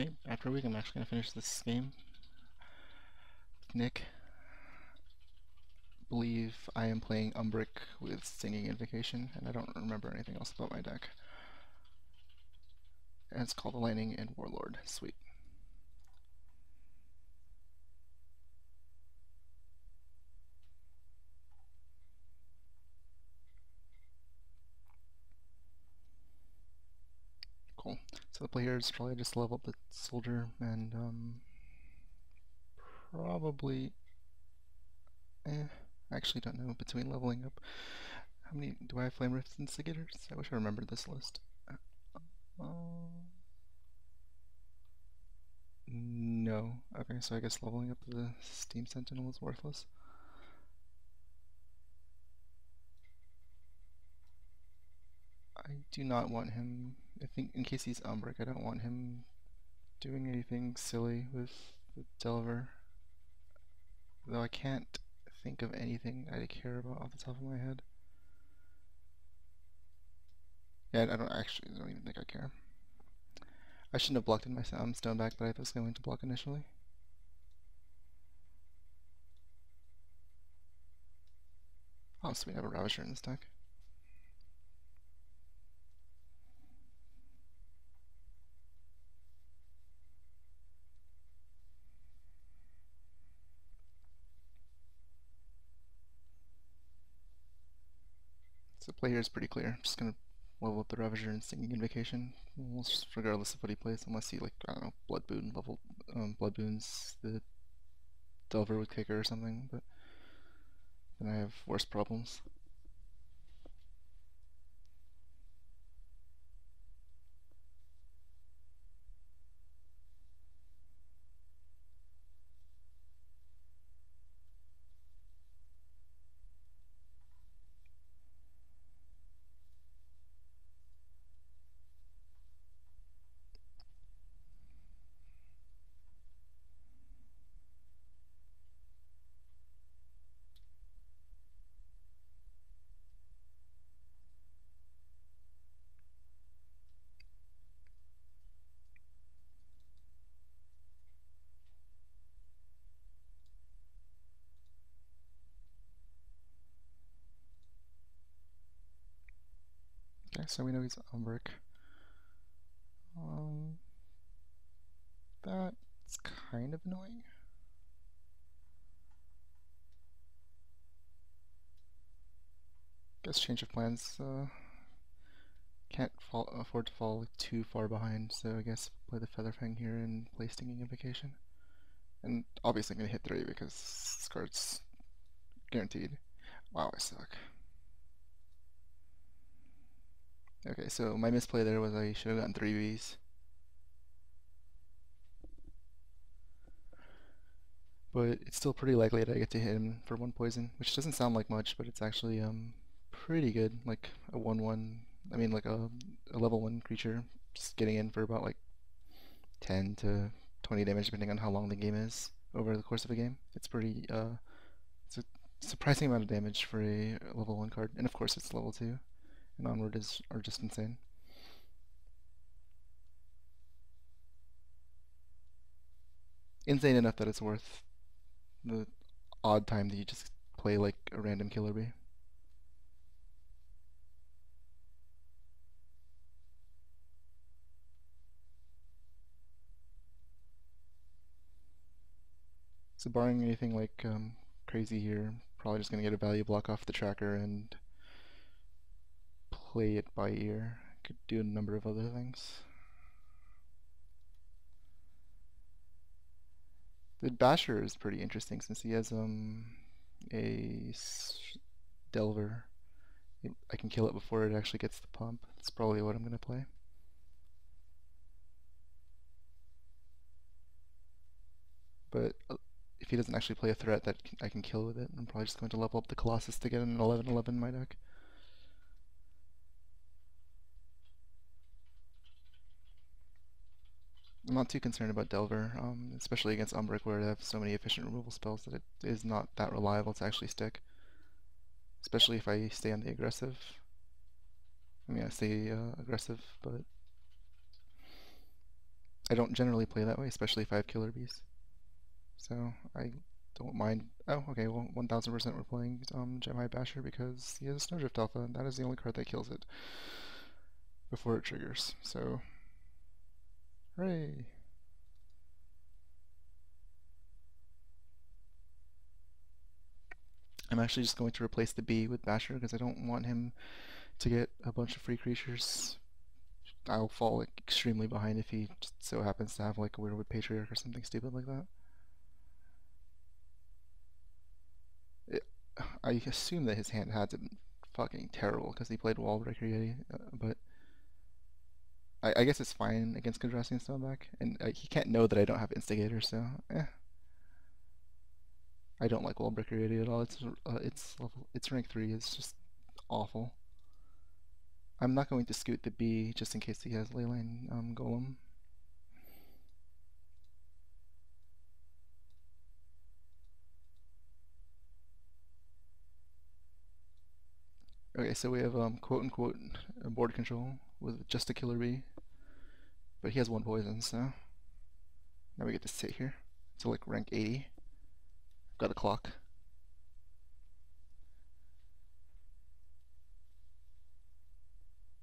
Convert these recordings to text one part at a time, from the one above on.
Okay, after a week I'm actually going to finish this game with Nick. I believe I am playing Umbric with Singing Invocation, and I don't remember anything else about my deck. And it's called the Lightning and Warlord. Sweet. Cool. So the play here is probably just level up the soldier and probably I actually don't know between leveling up. How many do I have? Flame Rifts and Instigators? I wish I remembered this list. No. Okay, so I guess leveling up the Steam Sentinel is worthless. I do not want him, I think in case he's Umbric, I don't want him doing anything silly with the Delver. Though I can't think of anything I care about off the top of my head. Yeah, I don't even think I care. I shouldn't have blocked in my stone back, but I was going to block initially. Oh, so we have a Ravager in this deck. So play here is pretty clear. I'm just gonna level up the Ravager and Singing Invocation, regardless of what he plays, unless he, like, I don't know, Blood Boons the Delver with Kicker or something, but then I have worse problems. Okay, so we know he's Umbric. That's kind of annoying. Guess change of plans. Can't afford to fall too far behind, so I guess play the Featherfang here and play Stinging Invocation. And obviously I'm going to hit 3 because this card's guaranteed. Wow, I suck. Okay, so my misplay there was I should have gotten 3 Vs. But it's still pretty likely that I get to hit him for 1 poison, which doesn't sound like much, but it's actually pretty good. Like a 1/1, I mean like a level 1 creature just getting in for about like 10 to 20 damage depending on how long the game is over the course of a game. It's pretty it's a surprising amount of damage for a level 1 card, and of course it's level 2 and onward are just insane. Insane enough that it's worth the odd time that you just play like a random killer bee. So barring anything like crazy here, probably just gonna get a value block off the tracker and play it by ear. Could do a number of other things. The Basher is pretty interesting since he has a Delver. I can kill it before it actually gets the pump. That's probably what I'm gonna play. But if he doesn't actually play a threat that I can kill with it, I'm probably just going to level up the Colossus to get an 11/11 in my deck. I'm not too concerned about Delver, especially against Umbric where I have so many efficient removal spells that it is not that reliable to actually stick. Especially if I stay on the aggressive. I mean, I stay aggressive, but I don't generally play that way, especially if I have killer bees. So I don't mind. Oh, okay, well, 1000% we're playing Gemini Basher because he has a Snowdrift Alpha, and that is the only card that kills it before it triggers. So, hooray! I'm actually just going to replace the bee with Basher because I don't want him to get a bunch of free creatures. I'll fall like extremely behind if he just so happens to have like a Weirwood Patriarch or something stupid like that. It, I assume that his hand had to be fucking terrible because he played Wallbreaker Yeti, but I guess it's fine against Kondrastian Stoneback, and he can't know that I don't have Instigator, so I don't like Wallbreaker Yeti at all. It's rank 3. It's just awful. I'm not going to scoot the B just in case he has Leyline Golem. Okay, so we have quote unquote board control with just a killer bee, but he has 1 poison, so now we get to sit here. So like rank 80. Got a clock.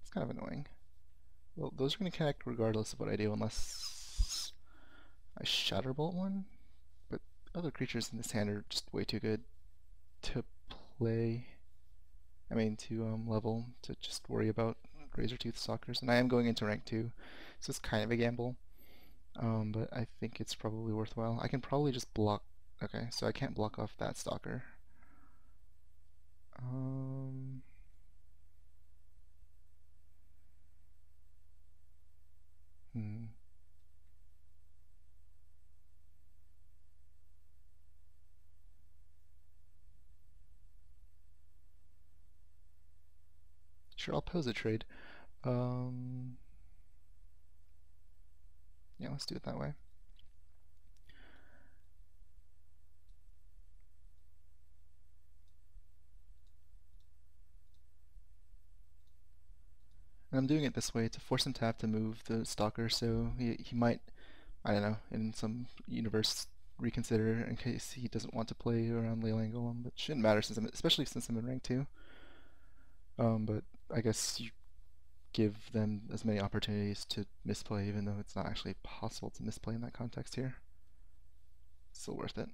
It's kind of annoying. Well, those are going to connect regardless of what I do, unless I Shatterbolt one. But other creatures in this hand are just way too good to play. I mean, to level, to just worry about Razortooth Stalkers. And I am going into rank 2, so it's kind of a gamble. But I think it's probably worthwhile. I can probably just block. Okay, so I can't block off that Stalker. Um, hmm. Sure, I'll pose a trade. Um, yeah, let's do it that way. And I'm doing it this way to force him to have to move the Stalker, so he might, I don't know, in some universe reconsider in case he doesn't want to play around Leyline Golem, but shouldn't matter since especially since I'm in rank 2. But I guess you give them as many opportunities to misplay, even though it's not actually possible to misplay in that context here. Still worth it.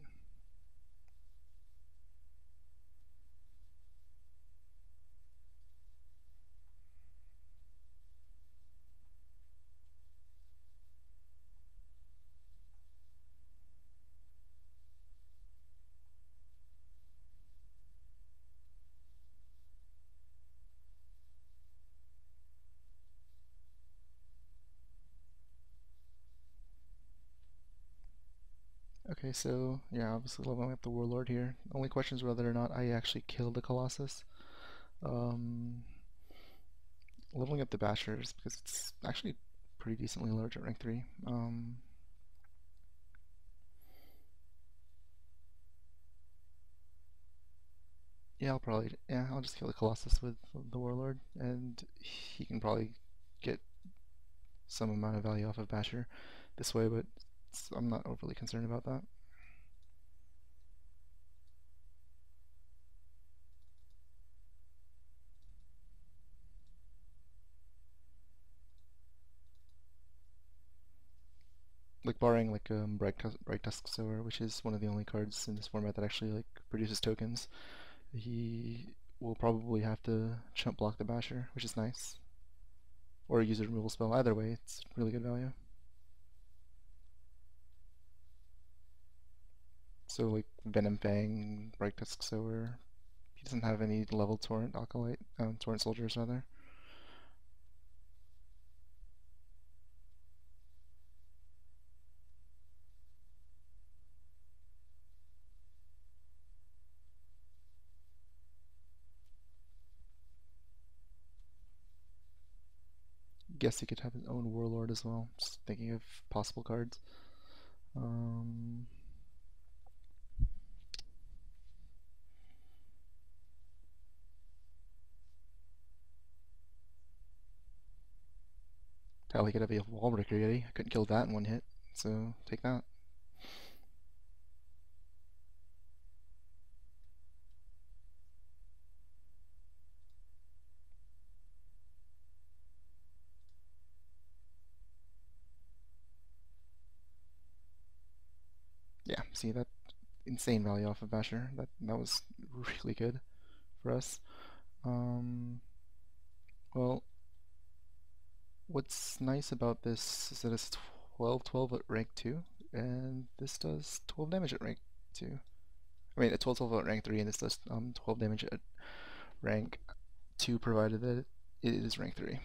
Okay, so yeah, obviously leveling up the Warlord here. Only question is whether or not I actually kill the Colossus. Um, Leveling up the Bashers because it's actually pretty decently large at rank 3. Yeah, I'll just kill the Colossus with the Warlord, and he can probably get some amount of value off of Basher this way, but I'm not overly concerned about that. Like barring like Bright Tusk Sower, which is one of the only cards in this format that actually like produces tokens, he will probably have to chump block the Basher, which is nice, or use a removal spell. Either way, it's really good value. So like Venom Fang, Bright Tusk Sower. He doesn't have any level Torrent Acolyte, Torrent Soldiers rather. Guess he could have his own Warlord as well. Just thinking of possible cards. Um, Hell, he could have a wall breaker Yeti. I couldn't kill that in one hit, so take that. Yeah, see that insane value off of Basher. That was really good for us. Um, well, what's nice about this is that it's 12-12 at rank 2, and this does 12 damage at rank 2. I mean, it's 12-12 at rank 3, and this does 12 damage at rank 2, provided that it is rank 3.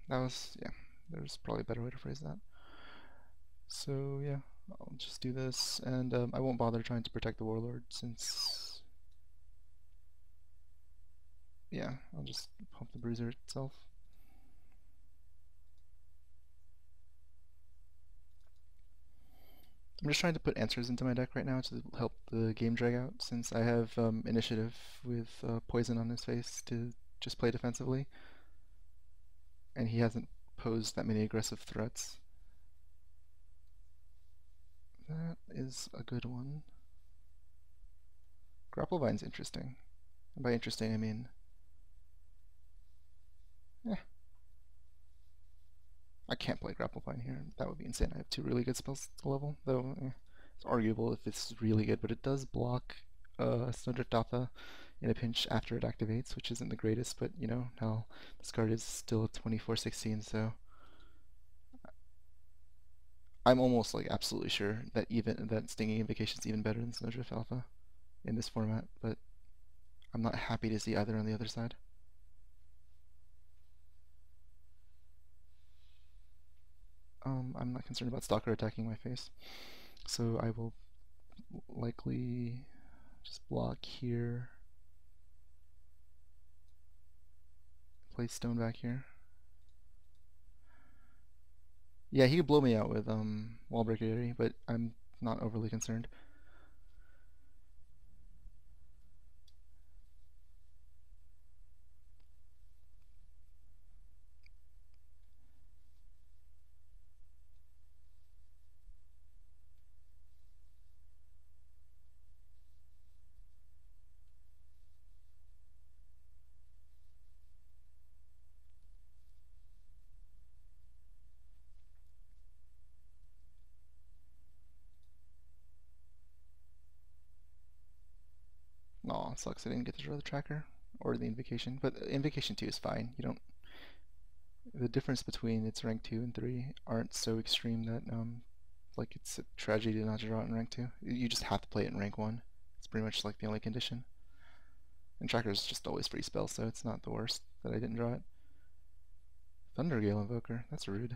That was, yeah, there's probably a better way to phrase that. So, yeah, I'll just do this, and I won't bother trying to protect the Warlord since, yeah, I'll just pump the Bruiser itself. I'm just trying to put answers into my deck right now to help the game drag out, since I have initiative with poison on his face to just play defensively, and he hasn't posed that many aggressive threats. That is a good one. Grapplevine's interesting. And by interesting, I mean, eh, I can't play Grapplevine here. That would be insane. I have two really good spells to level, though it's arguable if it's really good, but it does block Snowdrift Alpha in a pinch after it activates, which isn't the greatest, but you know, hell, this card is still a 24/16, so I'm almost like absolutely sure that even that Stinging Invocation is even better than Snowdrift Alpha in this format, but I'm not happy to see either on the other side. I'm not concerned about Stalker attacking my face, so I will likely just block here, place stone back here. Yeah, he could blow me out with Wall Breaker Yeti, but I'm not overly concerned. Aw, it sucks I didn't get to draw the tracker or the invocation, but invocation 2 is fine. You don't. The difference between its rank 2 and 3 aren't so extreme that like it's a tragedy to not draw it in rank 2. You just have to play it in rank 1. It's pretty much like the only condition. And tracker's just always free spell, so it's not the worst that I didn't draw it. Thundergale Invoker, that's rude.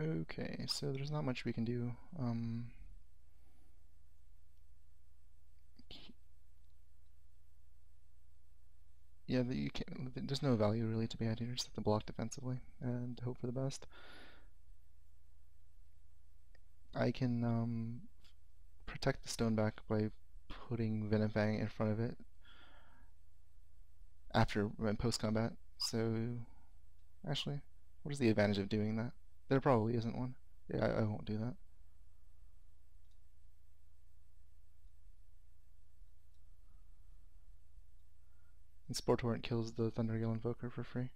Okay, so there's not much we can do. Yeah, there's no value really to be had here. Just have to block defensively and hope for the best. I can protect the stone back by putting Venom Fang in front of it after post combat. So actually, what is the advantage of doing that? There probably isn't one. Yeah, I won't do that. And Spore Torrent kills the Thundergale Invoker for free.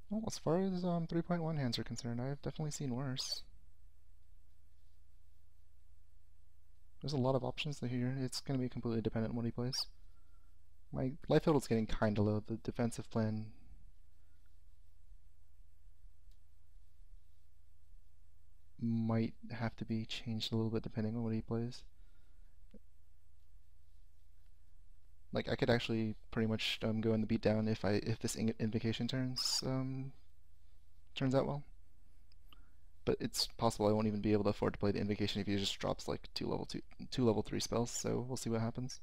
Well, as far as 3.1 hands are concerned, I've definitely seen worse. There's a lot of options here. It's going to be completely dependent on what he plays. My life total is getting kind of low. The defensive plan might have to be changed a little bit depending on what he plays. Like I could actually pretty much go in the beatdown if this invocation turns out well. But it's possible I won't even be able to afford to play the invocation if he just drops like two level 3 spells, so we'll see what happens.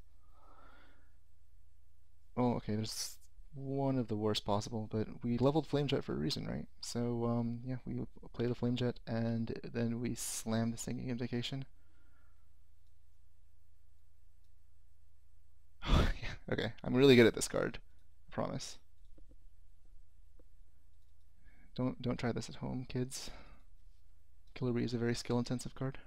Oh, okay, there's one of the worst possible, but we leveled Flame Jet for a reason, right? So, yeah, we play the Flame Jet, and then we slam the Singing Invocation. Okay, I'm really good at this card. I promise. Don't try this at home, kids. Killer Bee is a very skill-intensive card.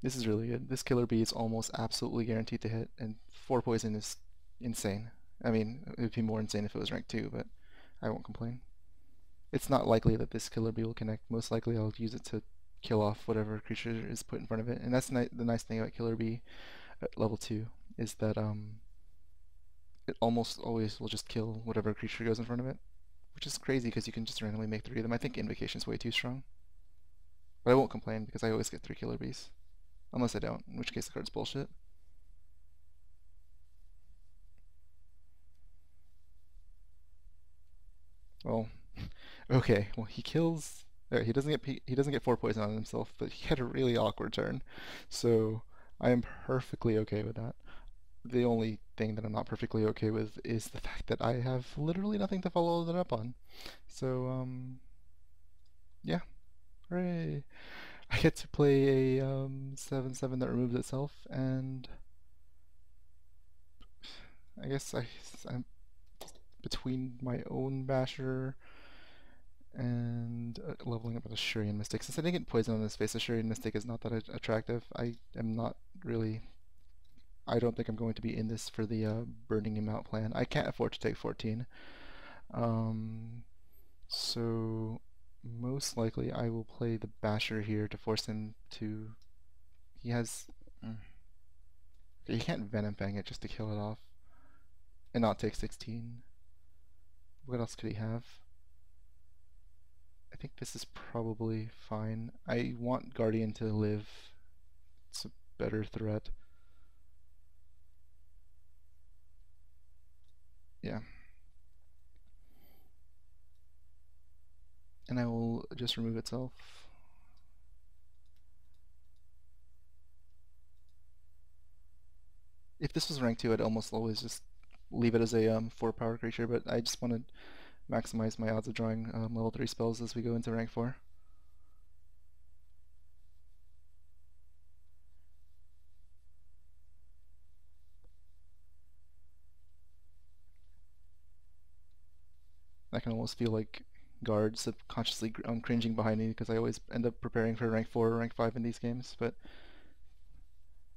This is really good. This Killer Bee is almost absolutely guaranteed to hit, and 4 poison is insane. I mean, it would be more insane if it was rank 2, but I won't complain. It's not likely that this Killer Bee will connect. Most likely I'll use it to kill off whatever creature is put in front of it. And that's the nice thing about Killer Bee at level 2 is that it almost always will just kill whatever creature goes in front of it, which is crazy because you can just randomly make 3 of them. I think Invocation's way too strong. But I won't complain because I always get 3 Killer Bees. Unless I don't, in which case the card's bullshit. Well, okay. Well, he kills. He doesn't get 4 poison on himself, but he had a really awkward turn, so I am perfectly okay with that. The only thing that I'm not perfectly okay with is the fact that I have literally nothing to follow that up on. So yeah, hooray! I get to play a 7/7 that removes itself, and I guess I'm between my own Basher and leveling up with a Shurian Mystic. Since I didn't get poison on his face, a Shurian Mystic is not that attractive. I am not really. I don't think I'm going to be in this for the burning him out plan. I can't afford to take 14. Um, so most likely I will play the Basher here to force him to. He has. You can't Venom Fang it just to kill it off and not take 16. What else could he have? I think this is probably fine. I want Guardian to live. It's a better threat. Yeah. And I will just remove itself. If this was rank 2, I'd almost always just leave it as a 4 power creature, but I just want to maximize my odds of drawing level 3 spells as we go into rank 4. I can almost feel like guards subconsciously cringing behind me because I always end up preparing for rank 4 or rank 5 in these games, but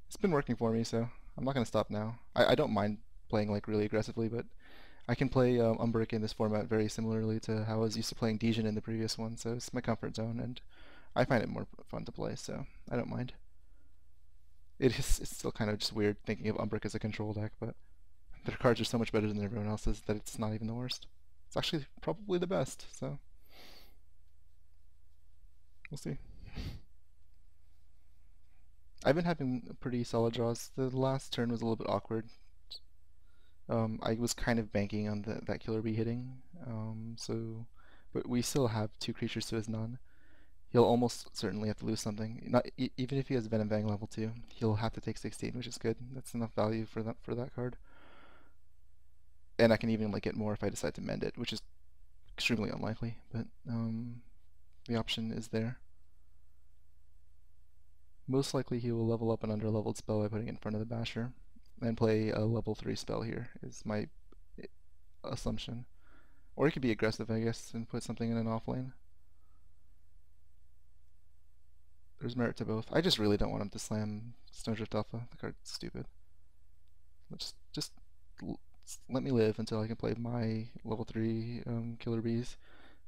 it's been working for me, so I'm not going to stop now. I don't mind playing like really aggressively, but I can play Umbric in this format very similarly to how I was used to playing Dejin in the previous one, so it's my comfort zone, and I find it more fun to play, so I don't mind. It's still kind of just weird thinking of Umbric as a control deck, but their cards are so much better than everyone else's that it's not even the worst. It's actually probably the best, so we'll see. I've been having pretty solid draws. The last turn was a little bit awkward. I was kind of banking on that Killer Bee hitting, but we still have 2 creatures to his none. He'll almost certainly have to lose something. Not even if he has Venom Fang level 2, he'll have to take 16, which is good. That's enough value for that card. And I can even like get more if I decide to mend it, which is extremely unlikely, but the option is there. Most likely he will level up an underleveled spell by putting it in front of the Basher, and play a level 3 spell here, is my assumption. Or he could be aggressive, I guess, and put something in an off lane. There's merit to both. I just really don't want him to slam Snowdrift Alpha. The card's stupid. Just let me live until I can play my level 3 Killer Bees,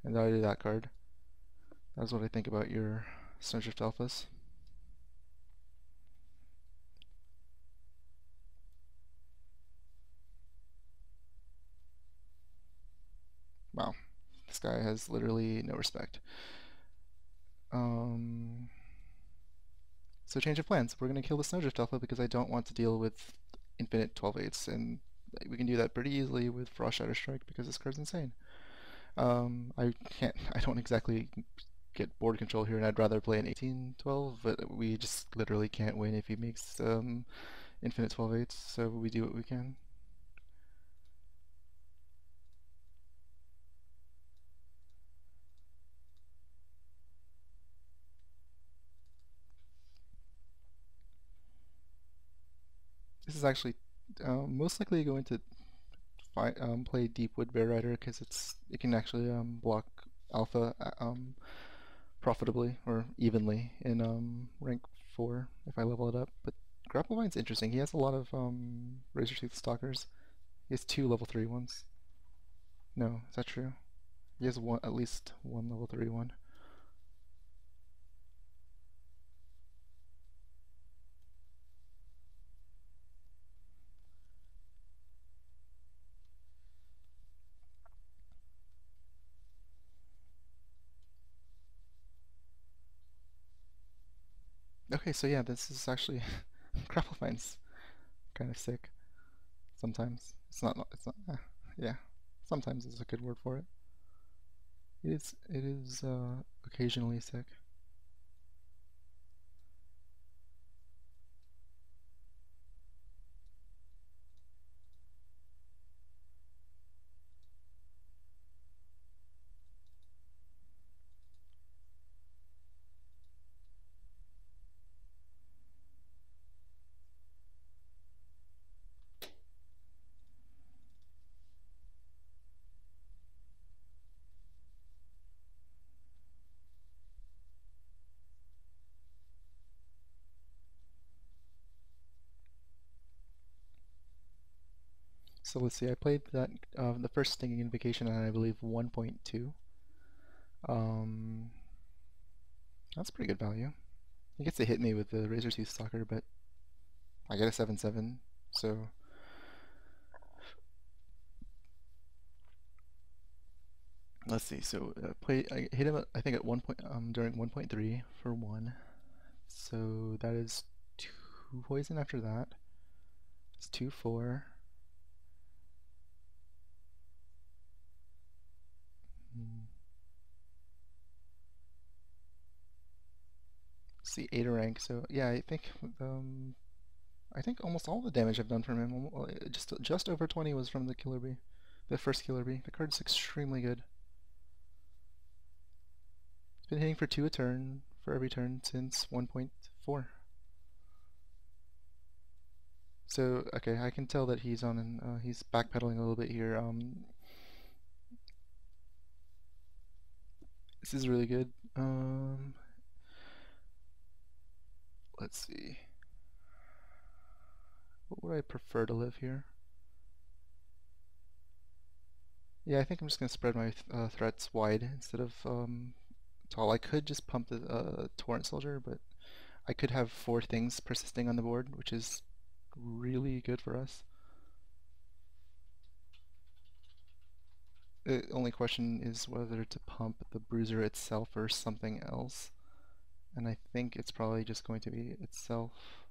and then I do that card. That's what I think about your Snowdrift Alphas. Wow. This guy has literally no respect. Um, so change of plans. We're gonna kill the Snowdrift Alpha because I don't want to deal with infinite 12/8s, and we can do that pretty easily with Frost Shatter Strike because this card's insane. I can't. I don't exactly get board control here, and I'd rather play an 18/12, but we just literally can't win if he makes infinite 12/8s. So we do what we can. This is actually most likely going to play Deepwood Bear Rider because it can actually block Alpha profitably or evenly in rank 4 if I level it up. But Grapplevine's interesting. He has a lot of Razor Tooth Stalkers. He has 2 level 3 ones. No, is that true? He has one, at least one level 3 one. Okay, so yeah, this is actually Grapplevine's kind of sick. Sometimes it's not. It's not. Yeah, sometimes is a good word for it. It is occasionally sick. So let's see. I played that the first Stinging Invocation at I believe 1.2. Um, that's pretty good value. He gets to hit me with the Razor Tooth Stalker, but I get a 7/7. So let's see. So I hit him. I think at one point during 1.3 for 1. So that is 2 poison after that. It's 2/4. Hmm. See 8 rank. So yeah, I think almost all the damage I've done from him, just over 20 was from the Killer Bee, the first Killer Bee. The card's extremely good. It's been hitting for 2 a turn for every turn since 1.4. So okay, I can tell that he's on an he's backpedaling a little bit here. This is really good. Let's see. What would I prefer to live here? Yeah, I think I'm just gonna spread my threats wide instead of tall. I could just pump the Torrent Soldier, but I could have 4 things persisting on the board, which is really good for us. The only question is whether to pump the Bruiser itself or something else, and I think it's probably just going to be itself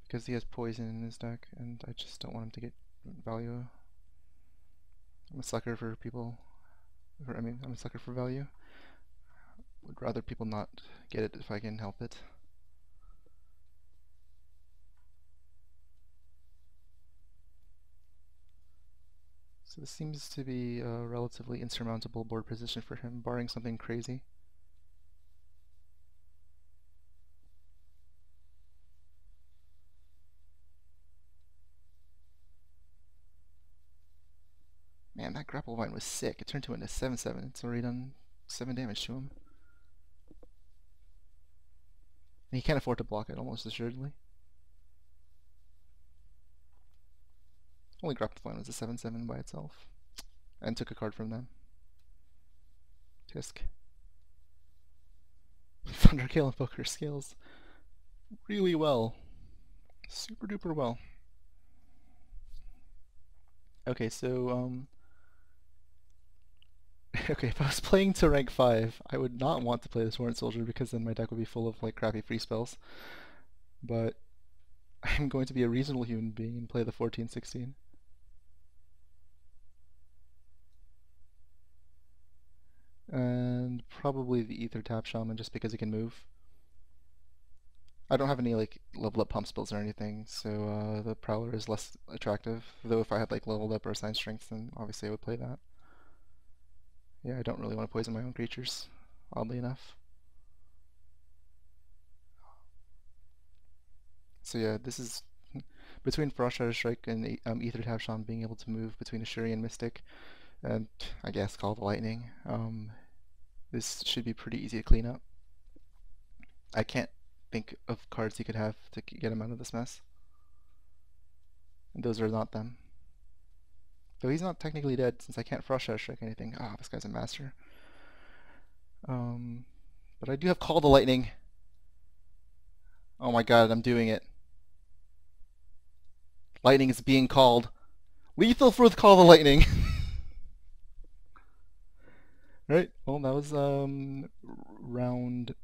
because he has poison in his deck, and I just don't want him to get value. I'm a sucker for people. I mean, I'm a sucker for value. Would rather people not get it if I can help it. So this seems to be a relatively insurmountable board position for him, barring something crazy. Man, that grapple vine was sick. It turned to a 7/7. It's already done 7 damage to him. And he can't afford to block it, almost assuredly. Only grapple vine was a 7/7 by itself. And took a card from them. TISC. Thundergale Invoker scales really well. Super duper well. Okay, so Okay, if I was playing to rank 5, I would not want to play this Warrant Soldier because then my deck would be full of like crappy free spells. But I'm going to be a reasonable human being and play the 14-16. And probably the Ether Tap Shaman just because it can move. I don't have any like level up pump spells or anything, so the Prowler is less attractive. Though if I had like leveled up or assigned strength, then obviously I would play that. Yeah, I don't really want to poison my own creatures, oddly enough. So yeah, this is between Frost Shadow Strike and Ether Tap Shaman being able to move between Ashuri and Mystic, and I guess Call the Lightning. This should be pretty easy to clean up. I can't think of cards he could have to get him out of this mess. And those are not them. Though he's not technically dead since I can't Frost Shadow Strike anything. Ah, this guy's a master. Um, but I do have Call the Lightning. Oh my god, I'm doing it. Lightning is being called. Lethal for Call the Lightning. Right, well that was round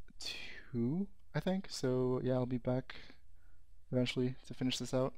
2, I think. So yeah, I'll be back eventually to finish this out.